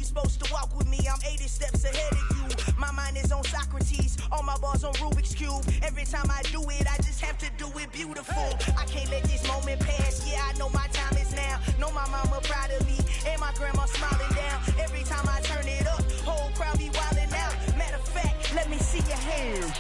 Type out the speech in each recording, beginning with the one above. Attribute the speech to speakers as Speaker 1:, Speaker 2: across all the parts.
Speaker 1: supposed to walk with me, I'm 80 steps ahead of you. My mind is on Socrates, all my bars on Rubik's Cube. Every time I do it, I just have to do it beautiful. I can't let this moment pass, yeah, I know my time is now. Know my mama proud of me, and my grandma smiling down. Every time I turn it up, whole crowd be wildin' out. Matter of fact, let me see your hands.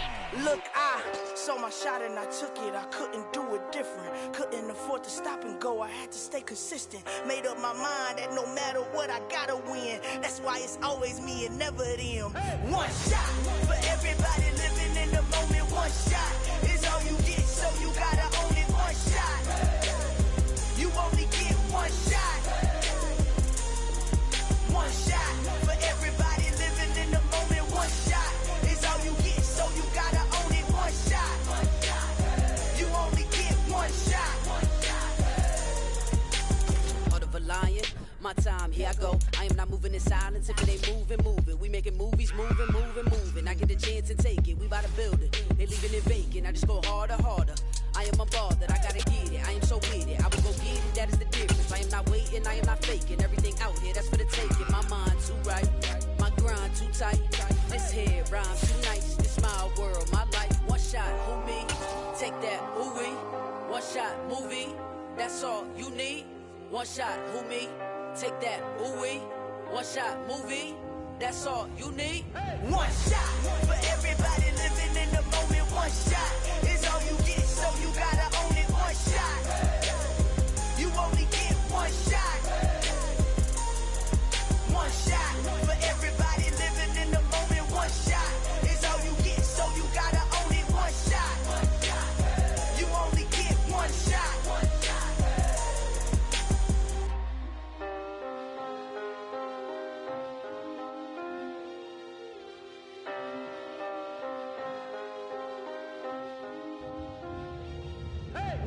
Speaker 1: Look, I saw my shot and I took it. I couldn't do it different. Couldn't afford to stop and go. I had to stay consistent. Made up my mind that no matter what, I gotta win. That's why it's always me and never them. One shot for everybody living in the moment. One shot is all you get, so you gotta own it. One shot. You only get one shot. One shot for everybody living in the moment. One shot is all you get, so you gotta own it. One shot. You only get one shot.
Speaker 2: Heart of a lion, my time, here I go. I am not moving in silence. If it ain't moving, moving. We making movies, moving, moving, moving. I get a chance to take it. We bout to build it. They leaving it vacant. I just go harder, harder. I am unbothered. I gotta get it. I am so with it. I will go get it. That is the difference. I am not waiting. I am not faking. Everything out here, that's for the taking. My mind too right. My grind too tight. This head rhymes too nice. This my world, my life. One shot, who me? Take that, who we? One shot, movie. That's all you need. One shot, who me? Take that, who we? One shot, movie. That's all you need.
Speaker 1: One shot for everybody living in the moment. One shot is all you get, so you gotta own it. One shot. You only get one shot. One shot for everybody living in the moment. One shot is all you get, so you gotta own it. One shot. You only get one shot.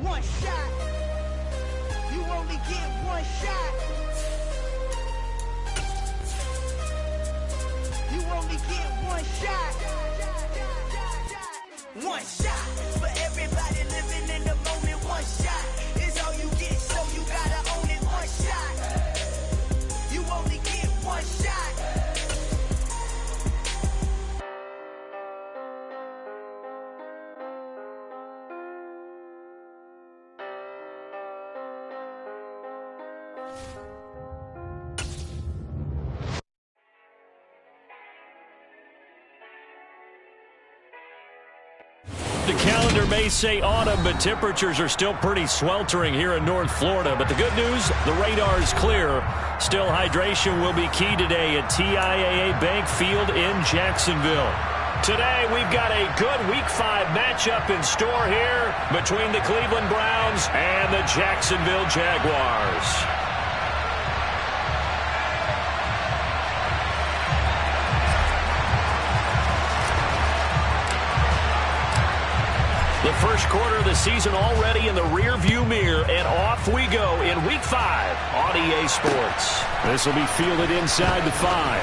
Speaker 1: One shot. You only get one shot. You only get one shot. One shot for everybody living in the moment. One shot is all you get, so you gotta own it. One shot. You only get one shot.
Speaker 3: The calendar may say autumn, but temperatures are still pretty sweltering here in North Florida. But the good news, the radar is clear. Still, hydration will be key today at TIAA Bank Field in Jacksonville. Today, we've got a good Week 5 matchup in store here between the Cleveland Browns and the Jacksonville Jaguars. The first quarter of the season already in the rearview mirror, and off we go in Week 5 on EA Sports. This will be fielded inside the 5.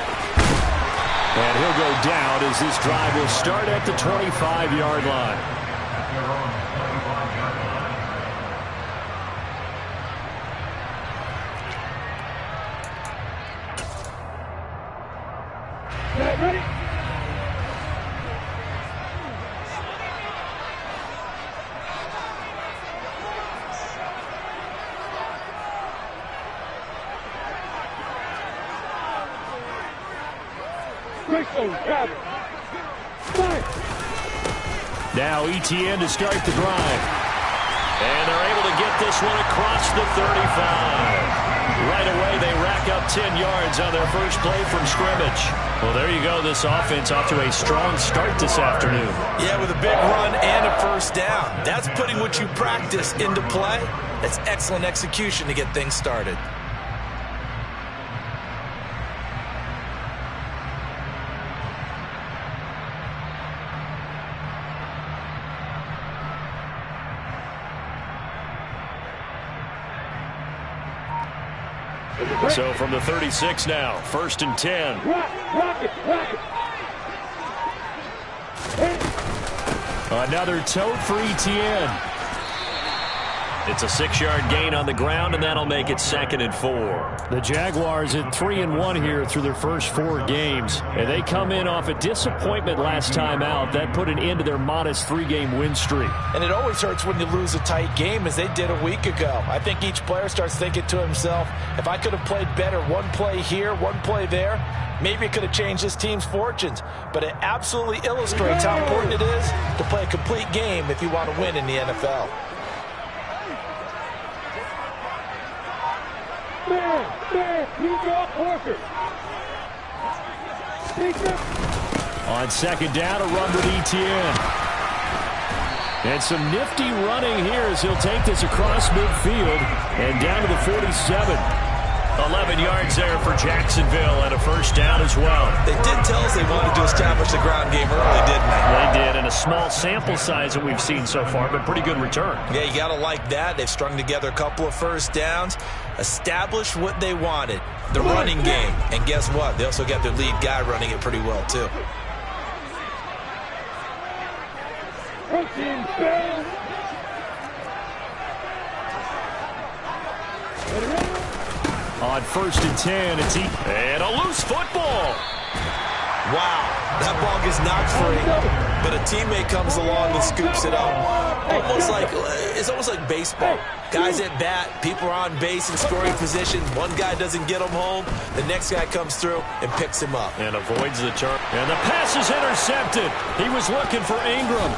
Speaker 3: And he'll go down as this drive will start at the 25-yard line.
Speaker 4: Ready?
Speaker 3: Now ETN to start the drive. And they're able to get this one across the 35. Right away, they rack up 10 yards on their first play from scrimmage. Well, there you go. This offense off to a strong start this afternoon.
Speaker 5: Yeah, with a big run and a first down. That's putting what you practice into play. That's excellent execution to get things started.
Speaker 3: So from the 36 now, 1st and 10.
Speaker 4: Rock it.
Speaker 3: Another tote for ETN. It's a 6-yard gain on the ground, and that'll make it 2nd and 4. The Jaguars at 3-1 here through their first 4 games, and they come in off a disappointment last time out. That put an end to their modest 3-game win streak.
Speaker 5: And it always hurts when you lose a tight game, as they did a week ago. I think each player starts thinking to himself, if I could have played better one play here, one play there, maybe it could have changed this team's fortunes. But it absolutely illustrates how important it is to play a complete game if you want to win in the NFL.
Speaker 3: On 2nd down, a run with Etienne. And some nifty running here as he'll take this across midfield and down to the 47. 11 yards there for Jacksonville and a first down as well.
Speaker 5: They did tell us they wanted to establish the ground game early, didn't they?
Speaker 3: They did, and a small sample size that we've seen so far, but pretty good return.
Speaker 5: Yeah, you got to like that. They've strung together a couple of first downs, established what they wanted, the running game. And guess what? They also got their lead guy running it pretty well, too.
Speaker 3: On 1st and 10, it's and a loose football.
Speaker 5: Wow, that ball gets knocked free, but a teammate comes along and scoops it up. It's almost like baseball. Guys at bat, people are on base in scoring position. One guy doesn't get him home. The next guy comes through and picks him up.
Speaker 3: And avoids the turn. And the pass is intercepted. He was looking for Ingram.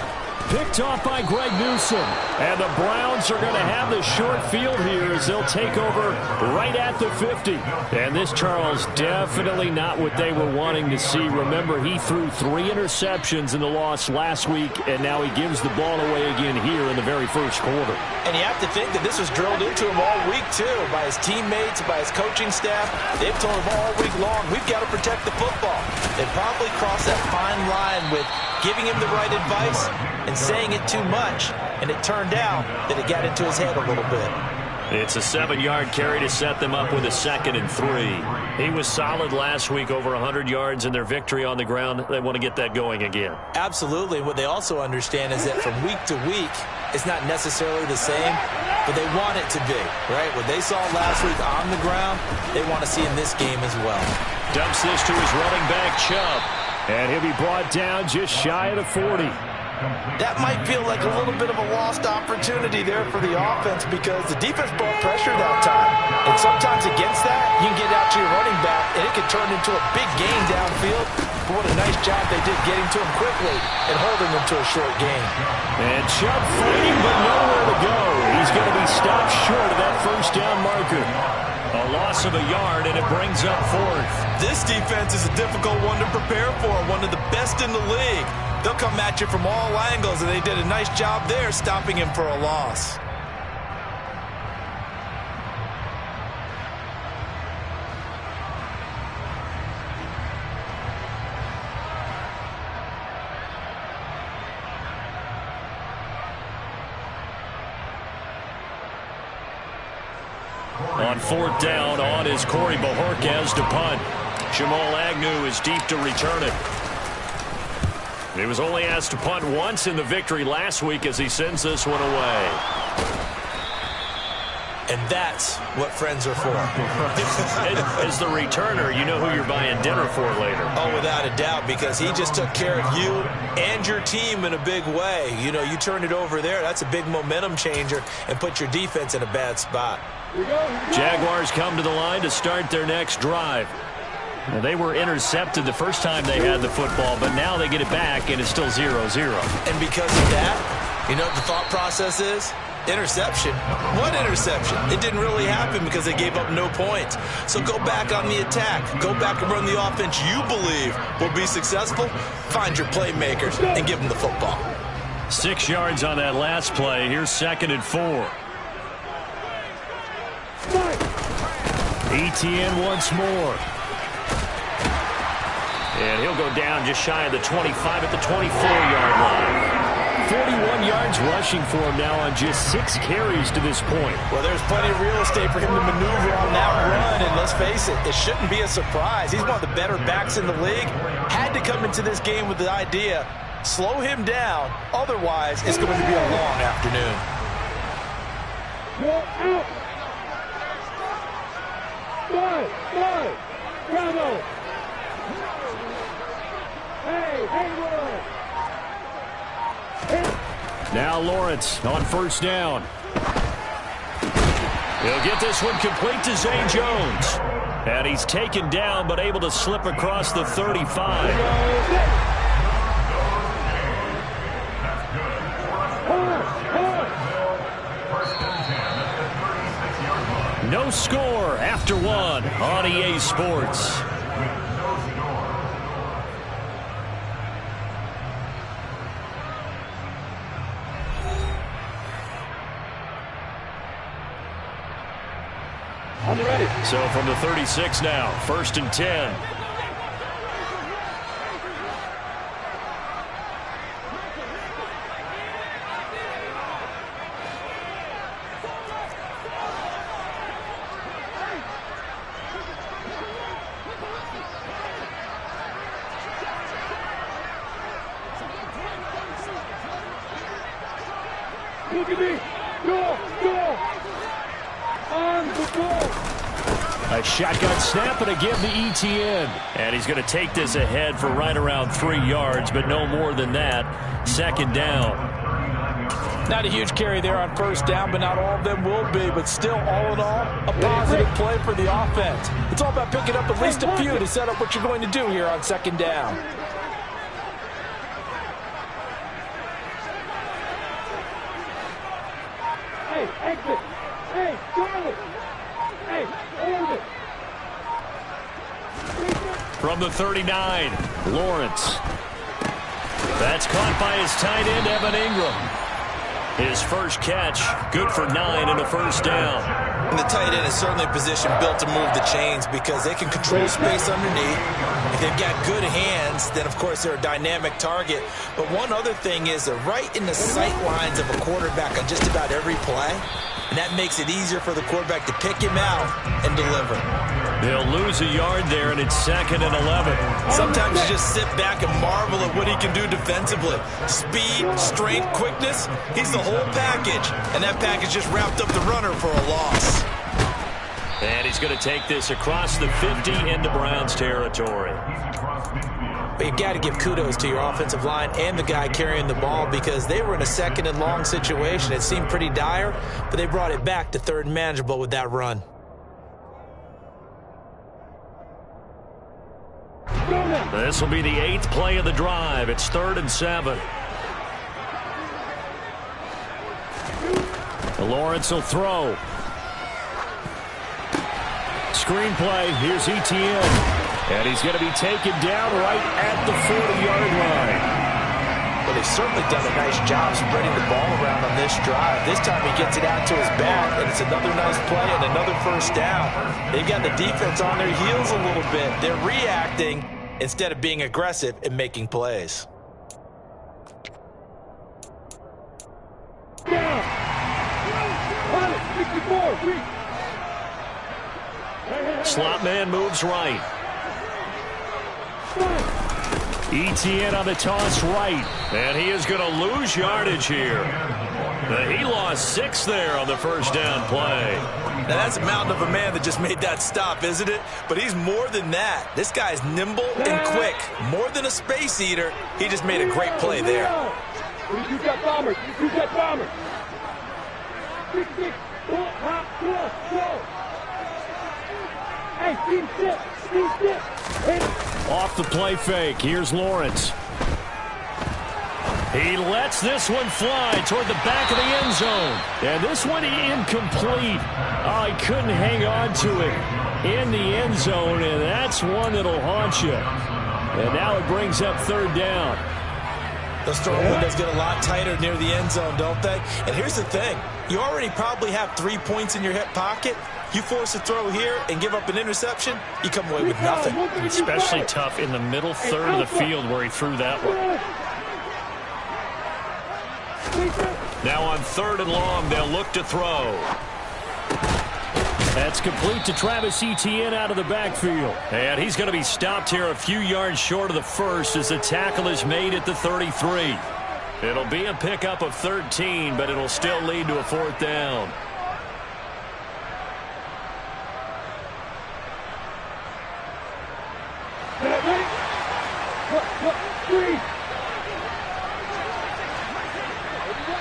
Speaker 3: Picked off by Greg Newsom. And the Browns are going to have the short field here as they'll take over right at the 50. And this, Charles, definitely not what they were wanting to see. Remember, he threw 3 interceptions in the loss last week, and now he gives the ball away again here in the very first quarter.
Speaker 5: And you have to think that this was drilled into him all week, too, by his teammates, by his coaching staff. They've told him all week long, we've got to protect the football. They probably crossed that fine line with giving him the right advice and saying it too much, and it turned out that it got into his head a little bit.
Speaker 3: It's a 7-yard carry to set them up with a 2nd and 3. He was solid last week, over 100 yards in their victory on the ground. They want to get that going again.
Speaker 5: Absolutely. What they also understand is that from week to week, it's not necessarily the same, but they want it to be, right? What they saw last week on the ground, they want to see in this game as well.
Speaker 3: Dumps this to his running back, Chubb. And he'll be brought down just shy of the 40.
Speaker 5: That might feel like a little bit of a lost opportunity there for the offense because the defense brought pressure that time. And sometimes against that, you can get out to your running back, and it can turn into a big gain downfield. But what a nice job they did getting to him quickly and holding him to a short gain.
Speaker 3: And Chubb fighting, but nowhere to go. He's going to be stopped short of that first down marker. A loss of a yard, and it brings up 4th.
Speaker 5: This defense is a difficult one to prepare for, one of the best in the league. They'll come at you from all angles, and they did a nice job there stopping him for a loss.
Speaker 3: On 4th down, on is Corey Bojorquez to punt. Jamal Agnew is deep to return it. He was only asked to punt once in the victory last week as he sends this one away.
Speaker 5: And that's what friends are for.
Speaker 3: As the returner, you know who you're buying dinner for later.
Speaker 5: Oh, without a doubt, because he just took care of you and your team in a big way. You know, you turn it over there, that's a big momentum changer and put your defense in a bad spot.
Speaker 3: Jaguars come to the line to start their next drive. Well, they were intercepted the first time they had the football, but now they get it back, and it's still 0-0.
Speaker 5: And because of that, you know what the thought process is? Interception. What interception? It didn't really happen because they gave up no points. So go back on the attack. Go back and run the offense you believe will be successful. Find your playmakers and give them the football.
Speaker 3: 6 yards on that last play. Here's 2nd and 4. Etienne once more. And he'll go down just shy of the 25 at the 24-yard line. 41 yards rushing for him now on just 6 carries to this point.
Speaker 5: Well, there's plenty of real estate for him to maneuver on that run, and let's face it, it shouldn't be a surprise. He's one of the better backs in the league. Had to come into this game with the idea, slow him down, otherwise it's going to be a long afternoon.
Speaker 4: Go out. Five. Bravo. Hey,
Speaker 3: Now Lawrence on first down. He'll get this one complete to Zay Jones. And he's taken down but able to slip across the 35. No score after one on EA Sports.
Speaker 4: I'm ready.
Speaker 3: So from the 36 now, 1st and 10.
Speaker 4: Look at me. Go. On the ball.
Speaker 3: A shotgun snap and again to ETN. And he's going to take this ahead for right around 3 yards, but no more than that. 2nd down.
Speaker 5: Not a huge carry there on first down, but not all of them will be. But still, all in all, a positive play for the offense. It's all about picking up at least a few to set up what you're going to do here on 2nd down.
Speaker 4: Hey, exit. Hey, Charlie. Hey, hold it.
Speaker 3: From the 39, Lawrence. That's caught by his tight end, Evan Ingram. His first catch, good for 9 and a first down.
Speaker 5: And the tight end is certainly a position built to move the chains because they can control space underneath. If they've got good hands, then, of course, they're a dynamic target. But one other thing is they're right in the sight lines of a quarterback on just about every play. And that makes it easier for the quarterback to pick him out and deliver.
Speaker 3: They'll lose a yard there, and it's 2nd and 11.
Speaker 5: Sometimes you just sit back and marvel at what he can do defensively. Speed, strength, quickness, he's the whole package. And that package just wrapped up the runner for a loss.
Speaker 3: And he's going to take this across the 50 into Browns territory.
Speaker 5: But you've got to give kudos to your offensive line and the guy carrying the ball because they were in a 2nd and long situation. It seemed pretty dire, but they brought it back to 3rd and manageable with that run.
Speaker 3: This will be the 8th play of the drive. It's 3rd and 7. Lawrence will throw. Screen play. Here's ETN. And he's going to be taken down right at the 40-yard line.
Speaker 5: Well, they've certainly done a nice job spreading the ball around on this drive. This time he gets it out to his back, and it's another nice play and another first down. They've got the defense on their heels a little bit. They're reacting instead of being aggressive and making plays.
Speaker 4: Down. 64.
Speaker 3: Slot man moves right. ETN on the toss right. And he is going to lose yardage here. He lost 6 there on the first down play.
Speaker 5: Now, that's a mountain of a man that just made that stop, isn't it? But he's more than that. This guy's nimble and quick. More than a space eater. He just made a great play there.
Speaker 4: You got bombers. You got bombers. Hey, team sit.
Speaker 3: Off the play fake. Here's Lawrence. He lets this one fly toward the back of the end zone. And this one incomplete. Oh, he couldn't hang on to it in the end zone, and that's one that'll haunt you. And now it brings up 3rd down.
Speaker 5: Those throw windows get a lot tighter near the end zone, don't they? And here's the thing. You already probably have 3 points in your hip pocket. You force a throw here and give up an interception, you come away with nothing.
Speaker 3: Especially tough in the middle third of the field where he threw that one. Now on 3rd and long, they'll look to throw. That's complete to Travis Etienne out of the backfield. And he's going to be stopped here a few yards short of the first as the tackle is made at the 33. It'll be a pickup of 13, but it'll still lead to a 4th down.
Speaker 4: Look, 3.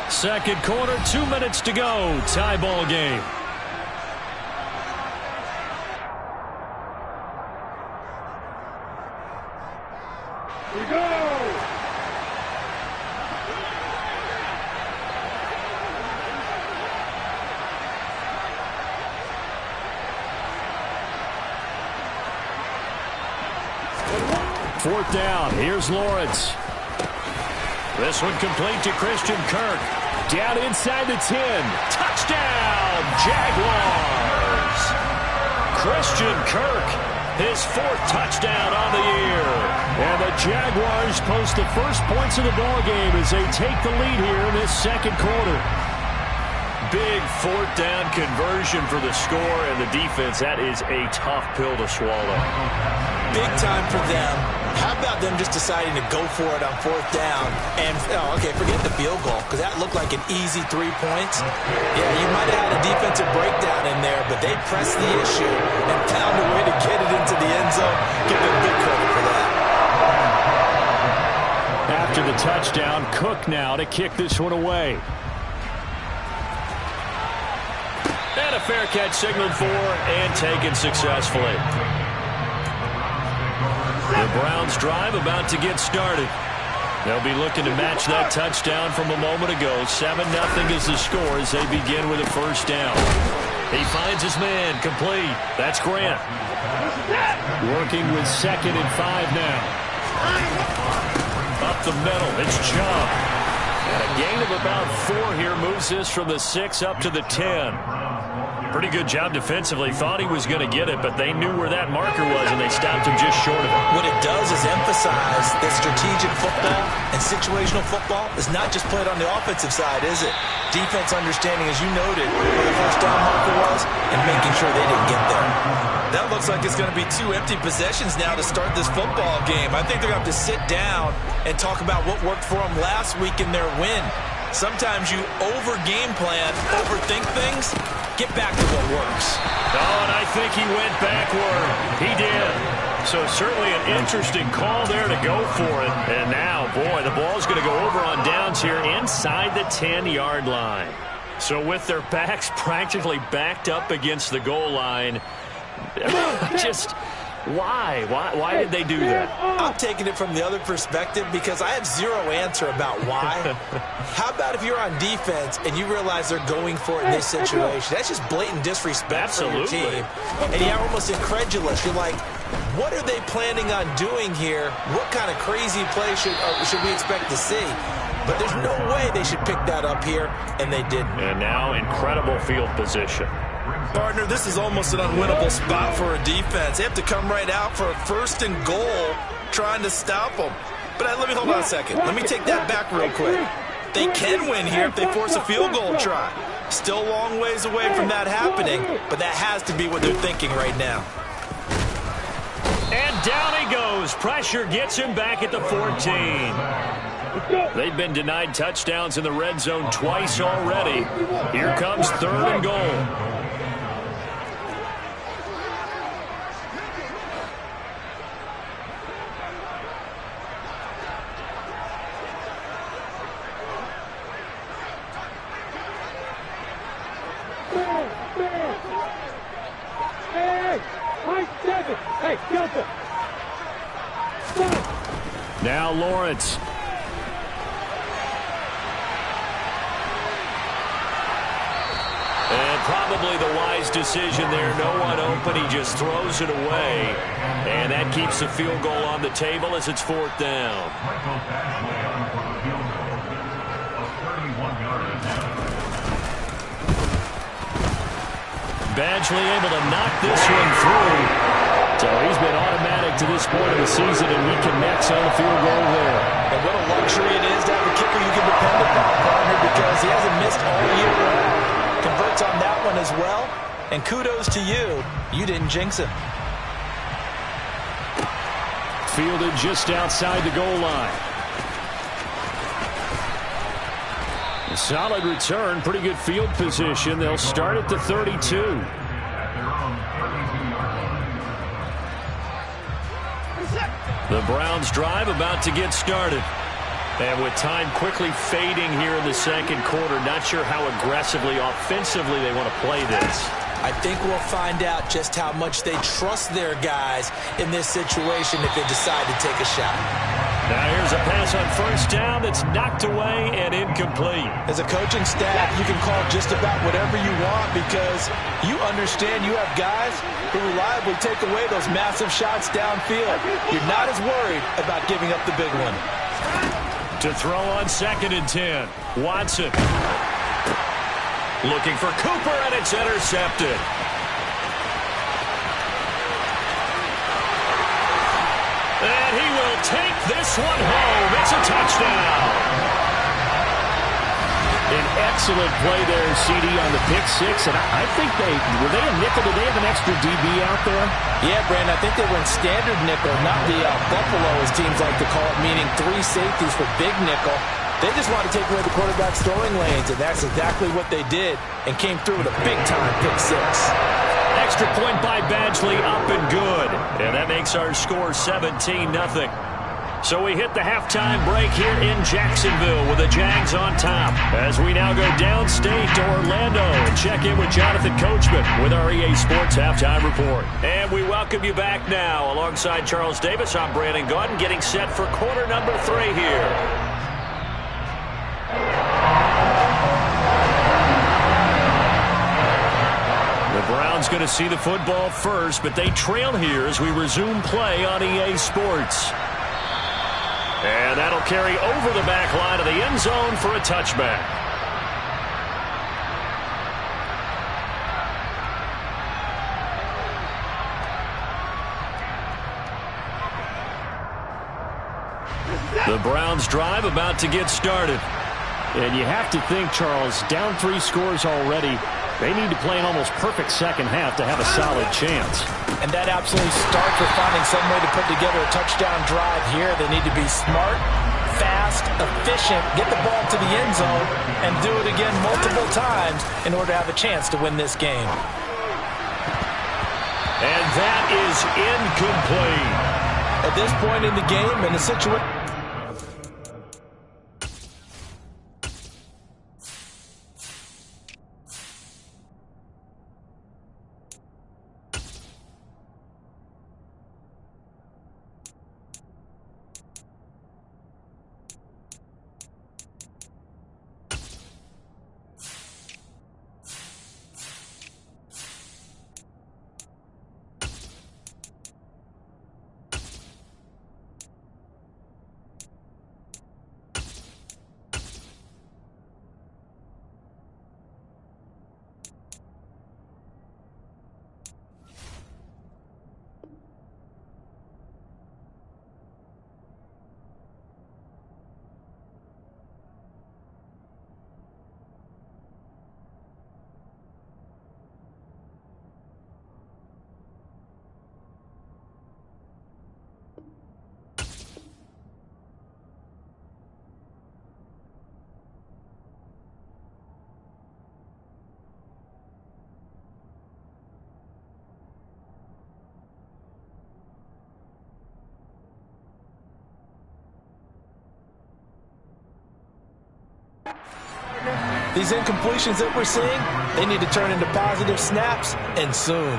Speaker 3: Second quarter, 2 minutes to go. Tie ball game.
Speaker 4: Here we go.
Speaker 3: Fourth down. Here's Lawrence. This one complete to Christian Kirk. Down inside the 10. Touchdown, Jaguars. Christian Kirk, his 4th touchdown on the year. And the Jaguars post the first points of the ballgame as they take the lead here in this second quarter. Big 4th down conversion for the score, and the defense, that is a tough pill to swallow.
Speaker 5: Big time for them. How about them just deciding to go for it on 4th down? And, okay, forget the field goal, because that looked like an easy 3 points. Yeah, you might have had a defensive breakdown in there, but they pressed the issue and found a way to get it into the end zone. Give them big credit for that.
Speaker 3: After the touchdown, Cook now to kick this one away. And a fair catch signaled for and taken successfully. The Browns drive about to get started. They'll be looking to match that touchdown from a moment ago. 7-0 is the score as they begin with a first down. He finds his man complete. That's Grant. Working with 2nd and 5 now. Up the middle, it's Chubb. And a gain of about 4 here moves this from the 6 up to the 10. Pretty good job defensively. Thought he was going to get it, but they knew where that marker was, and they stopped him just short of it.
Speaker 5: What it does is emphasize that strategic football and situational football is not just played on the offensive side, is it? Defense understanding, as you noted, where the first down marker was and making sure they didn't get there. That looks like it's going to be 2 empty possessions now to start this football game. I think they're going to have to sit down and talk about what worked for them last week in their win. Sometimes you over-game plan, overthink things. Get back to what works.
Speaker 3: Oh, and I think he went backward. He did. So certainly an interesting call there to go for it. And now, boy, the ball's going to go over on downs here inside the 10-yard line. So with their backs practically backed up against the goal line, just why? Why did they do that?
Speaker 5: I'm taking it from the other perspective because I have zero answer about why. How about if you're on defense and you realize they're going for it in this situation? That's just blatant disrespect for your team. And you're almost incredulous. You're like, what are they planning on doing here? What kind of crazy play should we expect to see? But there's no way they should pick that up here, and they didn't.
Speaker 3: And now incredible field position.
Speaker 5: Partner, this is almost an unwinnable spot for a defense. They have to come right out for a 1st and goal trying to stop them. But let me hold on a second. Let me take that back real quick. They can win here if they force a field goal try. Still a long ways away from that happening, but that has to be what they're thinking right now.
Speaker 3: And down he goes. Pressure gets him back at the 14. They've been denied touchdowns in the red zone twice already. Here comes 3rd and goal. Now Lawrence. And probably the wise decision there. No one open. He just throws it away. And that keeps the field goal on the table as it's 4th down. Badgley able to knock this one through. So he's been automatic to this point of the season, and he connects on the field goal there.
Speaker 5: And what a luxury it is to have a kicker you can depend upon, partner, because he hasn't missed all year long. Converts on that one as well. And kudos to you. You didn't jinx him.
Speaker 3: Fielded just outside the goal line. A solid return, pretty good field position. They'll start at the 32. The Browns drive about to get started. And with time quickly fading here in the second quarter, not sure how aggressively, offensively they want to play this.
Speaker 5: I think we'll find out just how much they trust their guys in this situation if they decide to take a shot.
Speaker 3: Now here's a pass on first down that's knocked away and incomplete.
Speaker 5: As a coaching staff, you can call just about whatever you want because you understand you have guys who reliably take away those massive shots downfield. You're not as worried about giving up the big one.
Speaker 3: To throw on 2nd and 10. Watson. Looking for Cooper, and it's intercepted. And he will take this one home. It's a touchdown. An excellent play there, CD, on the pick six. And I think were they a nickel? Did they have an extra DB out there?
Speaker 5: Yeah, Brandon, I think they were in standard nickel, not the Buffalo, as teams like to call it, meaning 3 safeties for big nickel. They just want to take away the quarterback's throwing lanes, and that's exactly what they did and came through with a big-time pick six.
Speaker 3: Extra point by Badgley, up and good. And that makes our score 17-0. So we hit the halftime break here in Jacksonville with the Jags on top. As we now go downstate to Orlando and check in with Jonathan Coachman with our EA Sports Halftime Report. And we welcome you back now. Alongside Charles Davis, I'm Brandon Gaudin, getting set for quarter number 3 here. The Browns going to see the football first, but they trail here as we resume play on EA Sports. And that'll carry over the back line of the end zone for a touchback. The Browns drive about to get started. And you have to think, Charles, down 3 scores already. They need to play an almost perfect second half to have a solid chance.
Speaker 5: And that absolutely starts with finding some way to put together a touchdown drive here. They need to be smart, fast, efficient, get the ball to the end zone, and do it again multiple times in order to have a chance to win this game.
Speaker 3: And that is incomplete.
Speaker 5: At this point in the game, in a situation... These incompletions that we're seeing, they need to turn into positive snaps, and soon.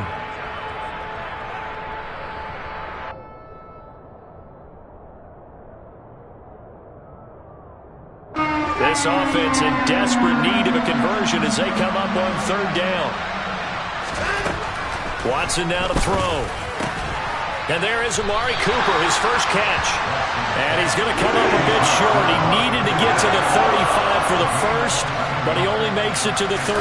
Speaker 3: This offense in desperate need of a conversion as they come up on 3rd down. Watson now to throw. And there is Amari Cooper, his first catch. And he's going to come up a bit short. He needed to get to the 35 for the first, but he only makes it to the 34.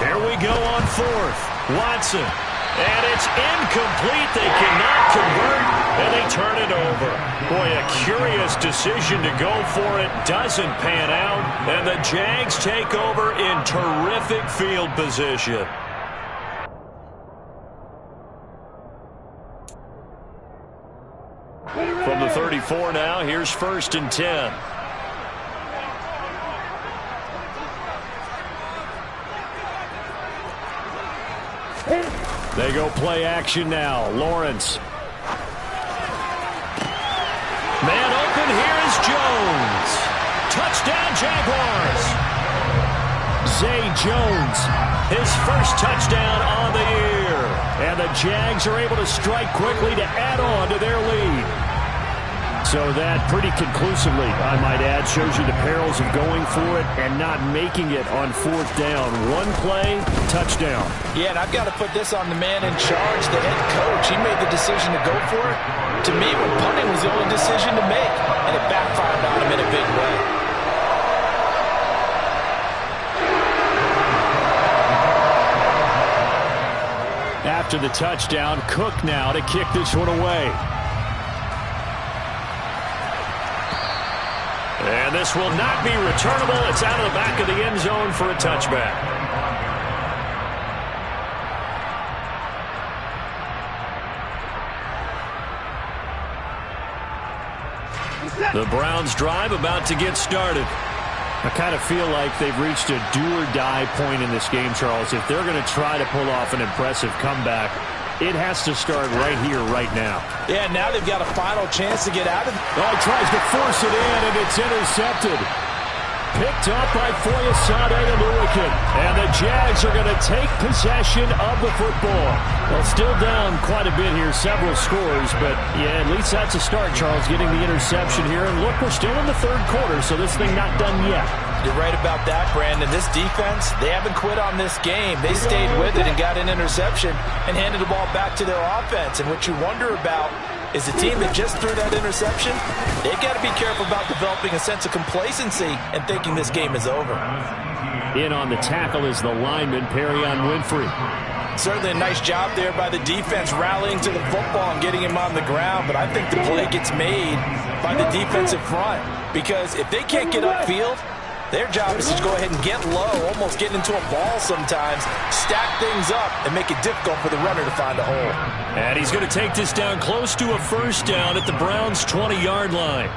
Speaker 3: Here we go on 4th. Watson. And it's incomplete. They cannot convert, and they turn it over. Boy, a curious decision to go for it. Doesn't pan out, and the Jags take over in terrific field position. From the 34 now, here's 1st and 10. They go play action now. Lawrence. Touchdown, Jaguars. Zay Jones, his first touchdown on the year. And the Jags are able to strike quickly to add on to their lead. So that pretty conclusively, I might add, shows you the perils of going for it and not making it on fourth down. One play, touchdown.
Speaker 5: Yeah, and I've got to put this on the man in charge, the head coach. He made the decision to go for it. To me, when punting was the only decision to make, and it backfired on him in a big way.
Speaker 3: After the touchdown, Cook now to kick this one away. And this will not be returnable. It's out of the back of the end zone for a touchback. The Browns drive about to get started. I kind of feel like they've reached a do-or-die point in this game, Charles. If they're going to try to pull off an impressive comeback, it has to start right here, right now.
Speaker 5: Yeah, now they've got a final chance to get out of it.
Speaker 3: Oh, he tries to force it in, and it's intercepted. Picked up by Foyesade Oluwakin. And the Jags are going to take possession of the football. Well, still down quite a bit here, several scores, but yeah, at least that's a start, Charles, getting the interception here. And look, we're still in the third quarter, so this thing not done yet.
Speaker 5: You're right about that, Brandon. This defense, they haven't quit on this game. They stayed with it and got an interception and handed the ball back to their offense. And what you wonder about is the team that just threw that interception, they've got to be careful about developing a sense of complacency and thinking this game is over.
Speaker 3: In on the tackle is the lineman, Perion Winfrey.
Speaker 5: Certainly a nice job there by the defense rallying to the football and getting him on the ground, but I think the play gets made by the defensive front because if they can't get upfield, their job is to go ahead and get low, almost get into a ball sometimes, stack things up, and make it difficult for the runner to find a hole.
Speaker 3: And he's going to take this down close to a first down at the Browns' 20-yard line.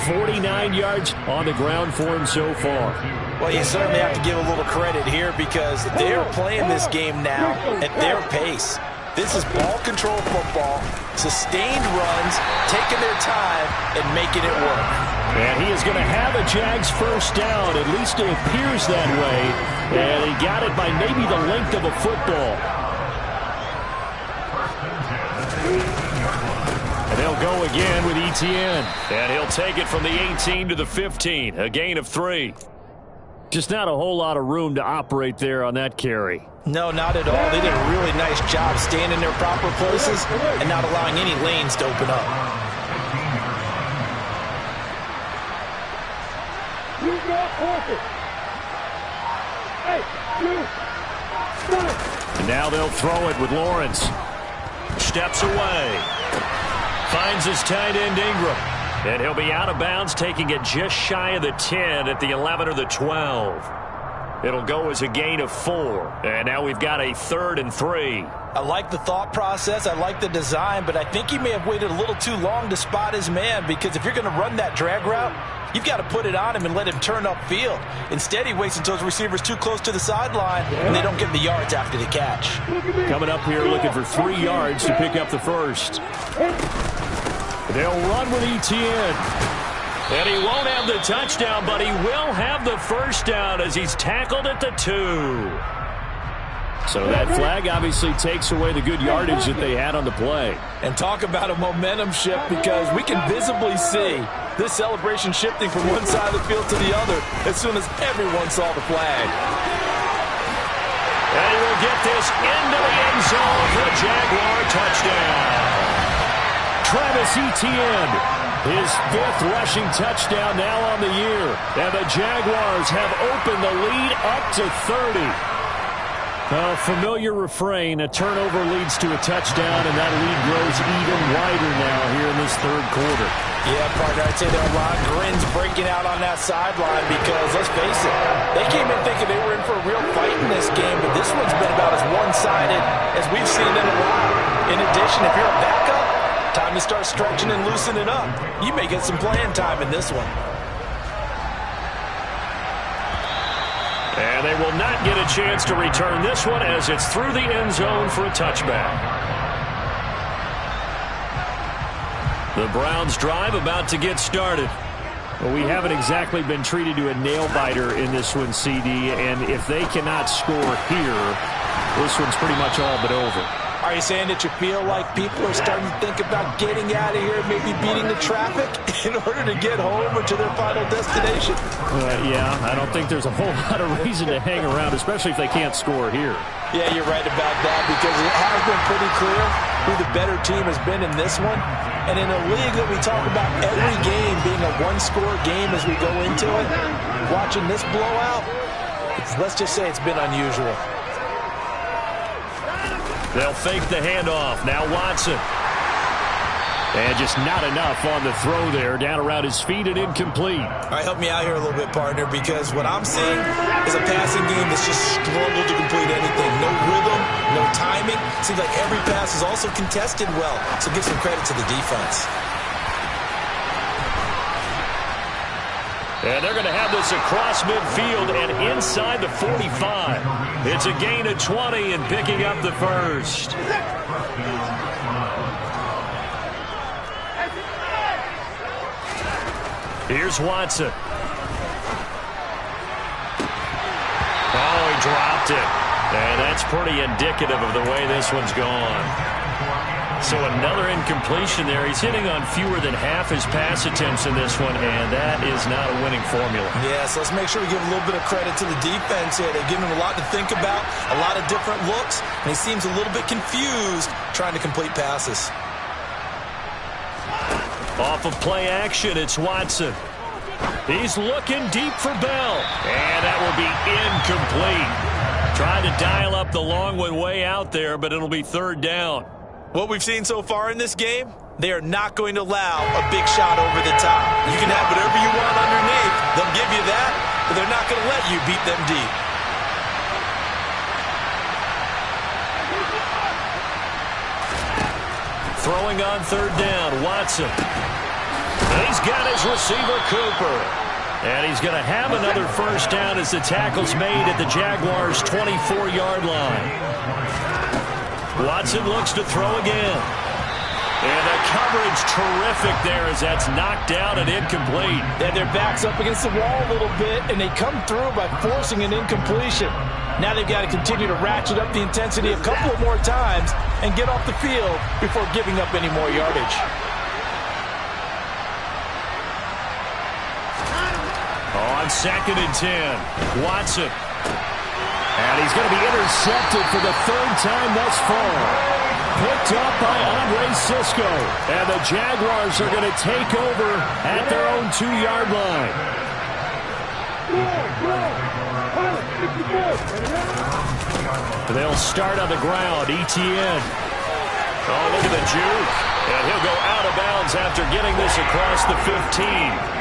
Speaker 3: 49 yards on the ground for him so far.
Speaker 5: Well, you certainly have to give a little credit here because they're playing this game now at their pace. This is ball control football, sustained runs, taking their time, and making it work.
Speaker 3: And he is going to have a Jags first down. At least it appears that way. And he got it by maybe the length of a football. And they'll go again with Etienne. And he'll take it from the 18 to the 15. A gain of 3. Just not a whole lot of room to operate there on that carry.
Speaker 5: No, not at all. They did a really nice job staying in their proper places and not allowing any lanes to open up.
Speaker 3: And now they'll throw it with Lawrence. Steps away. Finds his tight end Ingram. And he'll be out of bounds, taking it just shy of the 10 at the 11 or the 12. It'll go as a gain of 4. And now we've got a 3rd and 3.
Speaker 5: I like the thought process. I like the design, but I think he may have waited a little too long to spot his man because if you're going to run that drag route, you've got to put it on him and let him turn upfield. Instead, he waits until his receiver's too close to the sideline and they don't get the yards after the catch.
Speaker 3: Coming up here looking for 3 yards to pick up the first. They'll run with Etienne. And he won't have the touchdown, but he will have the first down as he's tackled at the 2. So that flag obviously takes away the good yardage that they had on the play.
Speaker 5: And talk about a momentum shift because we can visibly see this celebration shifting from one side of the field to the other as soon as everyone saw the flag.
Speaker 3: And he will get this into the end zone for a Jaguar touchdown. Travis Etienne, his 5th rushing touchdown now on the year. And the Jaguars have opened the lead up to 30. A familiar refrain, a turnover leads to a touchdown, and that lead grows even wider now here in this 3rd quarter.
Speaker 5: Yeah, partner, I'd say there are a lot of grins breaking out on that sideline because, let's face it, they came in thinking they were in for a real fight in this game, but this one's been about as one-sided as we've seen in a while. In addition, if you're a backup, time to start stretching and loosening up. You may get some playing time in this one.
Speaker 3: And they will not get a chance to return this one as it's through the end zone for a touchback. The Browns drive about to get started. Well, we haven't exactly been treated to a nail-biter in this one, CD, and if they cannot score here, this one's pretty much all but over.
Speaker 5: Are you saying that you feel like people are starting to think about getting out of here, maybe beating the traffic in order to get home or to their final destination?
Speaker 3: Yeah, I don't think there's a whole lot of reason to hang around, especially if they can't score here. Yeah,
Speaker 5: you're right about that, because it has been pretty clear who the better team has been in this one. And in a league that we talk about every game being a one-score game as we go into it, watching this blowout, let's just say it's been unusual.
Speaker 3: They'll fake the handoff. Now Watson. And just not enough on the throw there. Down around his feet and incomplete.
Speaker 5: All right, help me out here a little bit, partner, because what I'm seeing is a passing game that's just struggled to complete anything. No rhythm, no timing. Seems like every pass is also contested well. So give some credit to the defense.
Speaker 3: And they're going to have this across midfield and inside the 45. It's a gain of 20 and picking up the first. Here's Watson. Oh, he dropped it. And that's pretty indicative of the way this one's gone. So another incompletion there. He's hitting on fewer than half his pass attempts in this one, and that is not a winning formula.
Speaker 5: Yeah, so let's make sure we give a little bit of credit to the defense here. They've given him a lot to think about, a lot of different looks, and he seems a little bit confused trying to complete passes.
Speaker 3: Off of play action, it's Watson. He's looking deep for Bell, and that will be incomplete. Trying to dial up the long one way out there, but it'll be third down.
Speaker 5: What we've seen so far in this game, they are not going to allow a big shot over the top. You can have whatever you want underneath. They'll give you that, but they're not going to let you beat them deep.
Speaker 3: Throwing on third down, Watson. He's got his receiver, Cooper. And he's going to have another first down as the tackle's made at the Jaguars' 24-yard line. Watson looks to throw again. And the coverage terrific there as that's knocked down and incomplete.
Speaker 5: Yeah, their back's up against the wall a little bit, and they come through by forcing an incompletion. Now they've got to continue to ratchet up the intensity a couple of more times and get off the field before giving up any more yardage.
Speaker 3: On 2nd and 10, Watson. And he's going to be intercepted for the third time thus far. Picked up by Andre Sisco. And the Jaguars are going to take over at their own 2-yard line. They'll start on the ground. Etienne. Oh, look at the juke. And he'll go out of bounds after getting this across the 15.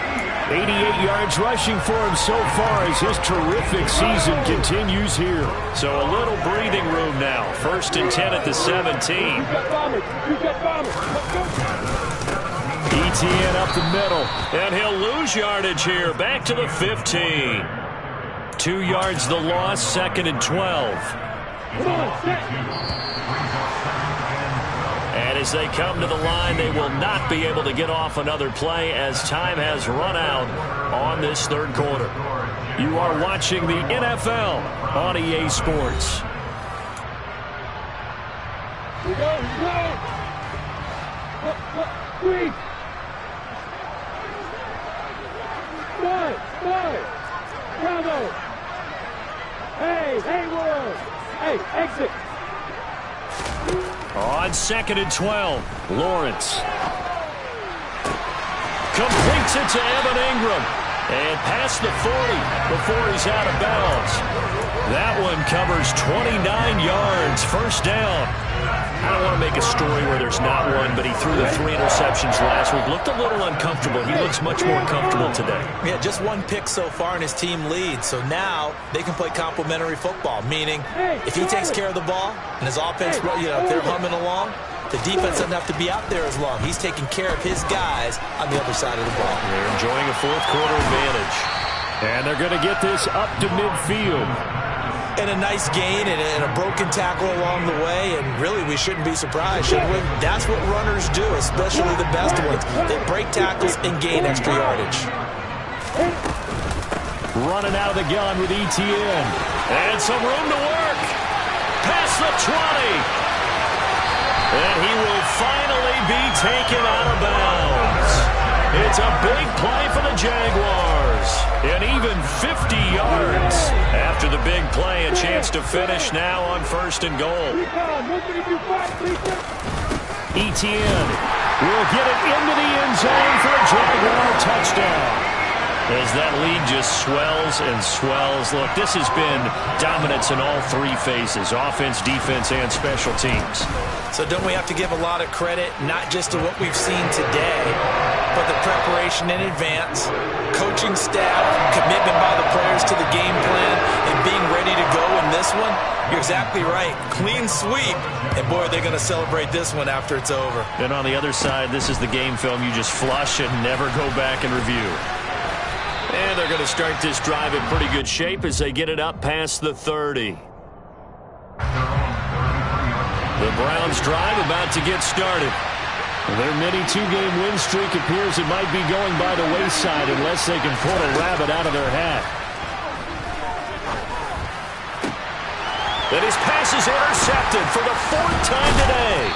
Speaker 3: 88 yards rushing for him so far as his terrific season continues here. So a little breathing room now. 1st and 10 at the 17. Etienne up the middle. And he'll lose yardage here. Back to the 15. 2 yards the loss. 2nd and 12. And as they come to the line, they will not be able to get off another play as time has run out on this third quarter. You are watching the NFL on EA Sports.
Speaker 4: Here we go, here we go. Squeeze. Slide. Bravo. Hey, Haywood. Hey, exit.
Speaker 3: On 2nd and 12, Lawrence. Completes it to Evan Ingram. And past the 40 before he's out of bounds. That one covers 29 yards. First down. I don't want to make a story where there's not one, but he threw the 3 interceptions last week. Looked a little uncomfortable. He looks much more comfortable today.
Speaker 5: Yeah, just 1 pick so far and his team leads. So now they can play complementary football, meaning if he takes care of the ball and his offense, if they're humming along, the defense doesn't have to be out there as long. He's taking care of his guys on the other side of the ball.
Speaker 3: They're enjoying a 4th quarter advantage. And they're going to get this up to midfield.
Speaker 5: And a nice gain and a broken tackle along the way, and really we shouldn't be surprised, should we? That's what runners do, especially the best ones. They break tackles and gain extra yardage.
Speaker 3: Running out of the gun with Etienne. And some room to work. Past the 20. And he will finally be taken out of bounds. It's a big play for the Jaguars. And even 50 yards. After the big play, a chance to finish now on 1st and goal. Etienne will get it into the end zone for a Jaguar touchdown. As that lead just swells and swells. Look, this has been dominance in all 3 phases, offense, defense, and special teams.
Speaker 5: So don't we have to give a lot of credit, not just to what we've seen today, but the preparation in advance, coaching staff, commitment by the players to the game plan, and being ready to go in this one? You're exactly right. Clean sweep. And, boy, they're going to celebrate this one after it's over.
Speaker 3: And on the other side, this is the game film you just flush and never go back and review. And they're going to start this drive in pretty good shape as they get it up past the 30. The Browns drive about to get started. Their mini 2-game win streak appears it might be going by the wayside unless they can pull a rabbit out of their hat. And his pass is intercepted for the 4th time today.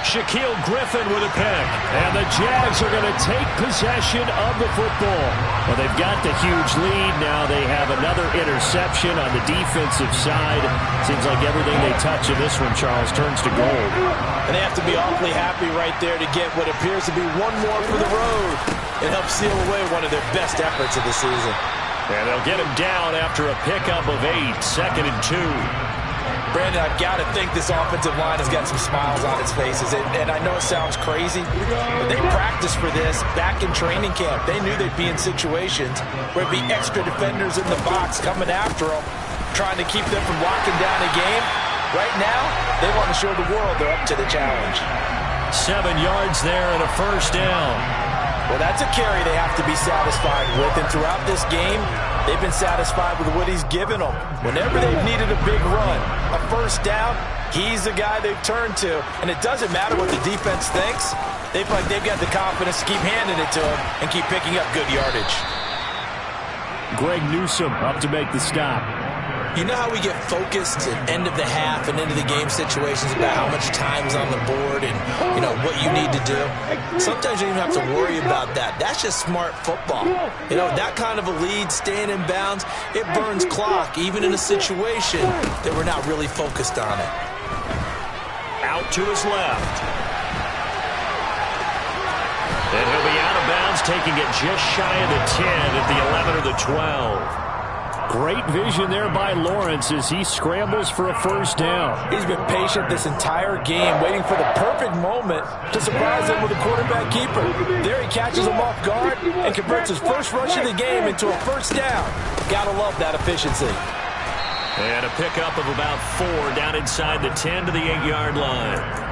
Speaker 3: Shaquille Griffin with a pick. And the Jags are going to take possession of the football. Well, they've got the huge lead. Now they have another interception on the defensive side. Seems like everything they touch in this one, Charles, turns to gold.
Speaker 5: And they have to be awfully happy right there to get what appears to be one more for the road. It helps seal away one of their best efforts of the season.
Speaker 3: And they'll get him down after a pickup of 8, 2nd and 2.
Speaker 5: Brandon, I've got to think this offensive line has got some smiles on its faces. And I know it sounds crazy, but they practiced for this back in training camp. They knew they'd be in situations where it'd be extra defenders in the box coming after them, trying to keep them from locking down a game. Right now, they want to show the world they're up to the challenge.
Speaker 3: 7 yards there and a 1st down.
Speaker 5: Well, that's a carry they have to be satisfied with. And throughout this game, they've been satisfied with what he's given them. Whenever they've needed a big run, a 1st down, he's the guy they've turned to. And it doesn't matter what the defense thinks. They feel like they've got the confidence to keep handing it to him and keep picking up good yardage.
Speaker 3: Greg Newsome up to make the stop.
Speaker 5: You know how we get focused at end of the half and into the game situations about how much time is on the board and, you know, what you need to do? Sometimes you don't even have to worry about that. That's just smart football. You know, that kind of a lead, staying in bounds, it burns clock, even in a situation that we're not really focused on it.
Speaker 3: Out to his left. And he'll be out of bounds, taking it just shy of the 10 at the 11 or the 12. Great vision there by Lawrence as he scrambles for a 1st down.
Speaker 5: He's been patient this entire game, waiting for the perfect moment to surprise him with a quarterback keeper. There he catches him off guard and converts his first rush of the game into a 1st down. Gotta love that efficiency.
Speaker 3: And a pickup of about 4 down inside the 10 to the 8-yard line.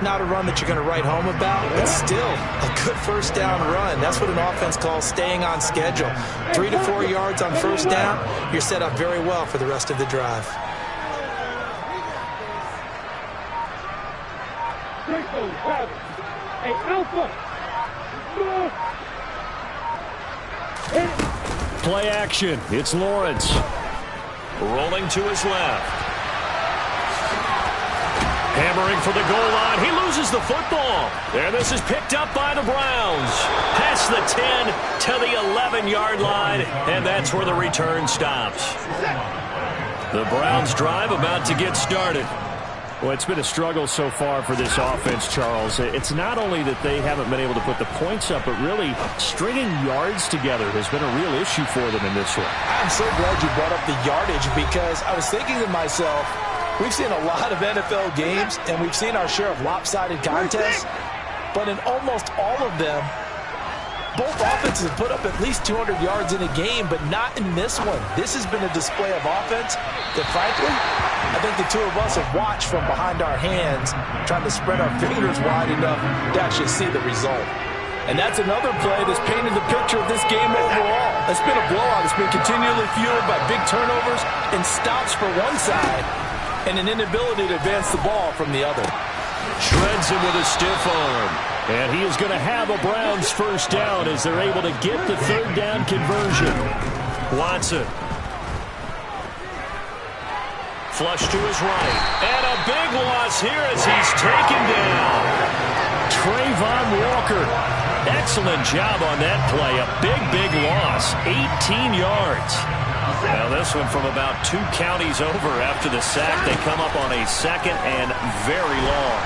Speaker 5: Not a run that you're going to write home about, but still a good 1st down run. That's what an offense calls staying on schedule. 3 to 4 yards on 1st down, you're set up very well for the rest of the drive.
Speaker 3: Play action. It's Lawrence. Rolling to his left. Hammering for the goal line. He loses the football. And this is picked up by the Browns. Past the 10 to the 11-yard line. And that's where the return stops. The Browns drive about to get started. Well, it's been a struggle so far for this offense, Charles. It's not only that they haven't been able to put the points up, but really stringing yards together has been a real issue for them in this one.
Speaker 5: I'm so glad you brought up the yardage because I was thinking to myself, we've seen a lot of NFL games, and we've seen our share of lopsided contests, but in almost all of them, both offenses have put up at least 200 yards in a game, but not in this one. This has been a display of offense that, frankly, I think the two of us have watched from behind our hands, trying to spread our fingers wide enough to actually see the result. And that's another play that's painted the picture of this game overall. It's been a blowout. It's been continually fueled by big turnovers and stops for one side, and an inability to advance the ball from the other.
Speaker 3: Shreds him with a stiff arm. And he is going to have a Browns first down as they're able to get the third down conversion. Watson. Flush to his right. And a big loss here as he's taken down. Trayvon Walker. Excellent job on that play. A big loss. 18 yards. Now this one from about 2 counties over after the sack. They come up on a second and very long.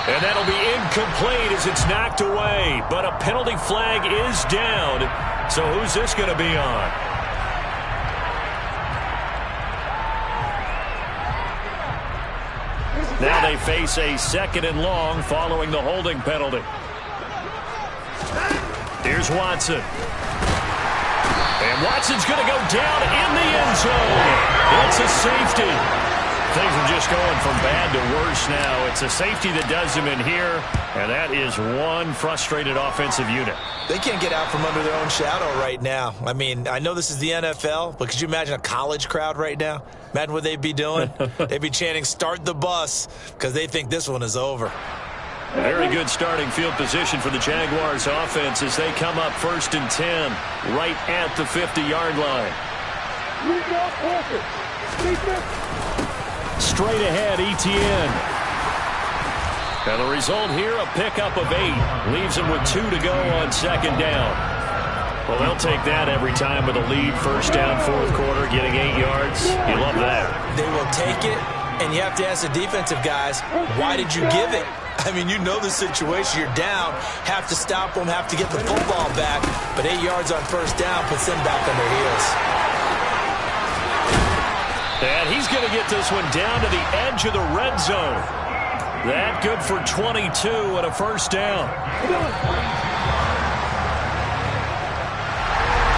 Speaker 3: And that'll be incomplete as it's knocked away. But a penalty flag is down. So who's this going to be on? Now they face a second and long following the holding penalty. Here's Watson. And Watson's going to go down in the end zone. It's a safety. Things are just going from bad to worse now. It's a safety that does him in here, and that is one frustrated offensive unit.
Speaker 5: They can't get out from under their own shadow right now. I mean, I know this is the NFL, but could you imagine a college crowd right now? Imagine what they'd be doing. They'd be chanting, "Start the bus," because they think this one is over.
Speaker 3: Very good starting field position for the Jaguars offense as they come up 1st and 10 right at the 50-yard line. Straight ahead, Etienne. And the result here, a pickup of 8. Leaves him with 2 to go on second down. Well, they'll take that every time with a lead. First down, fourth quarter, getting 8 yards. You love that.
Speaker 5: They will take it, and you have to ask the defensive guys, why did you give it? I mean, you know the situation. You're down, have to stop them, have to get the football back. But 8 yards on first down puts them back on their heels.
Speaker 3: And he's going to get this one down to the edge of the red zone. That good for 22 and a first down.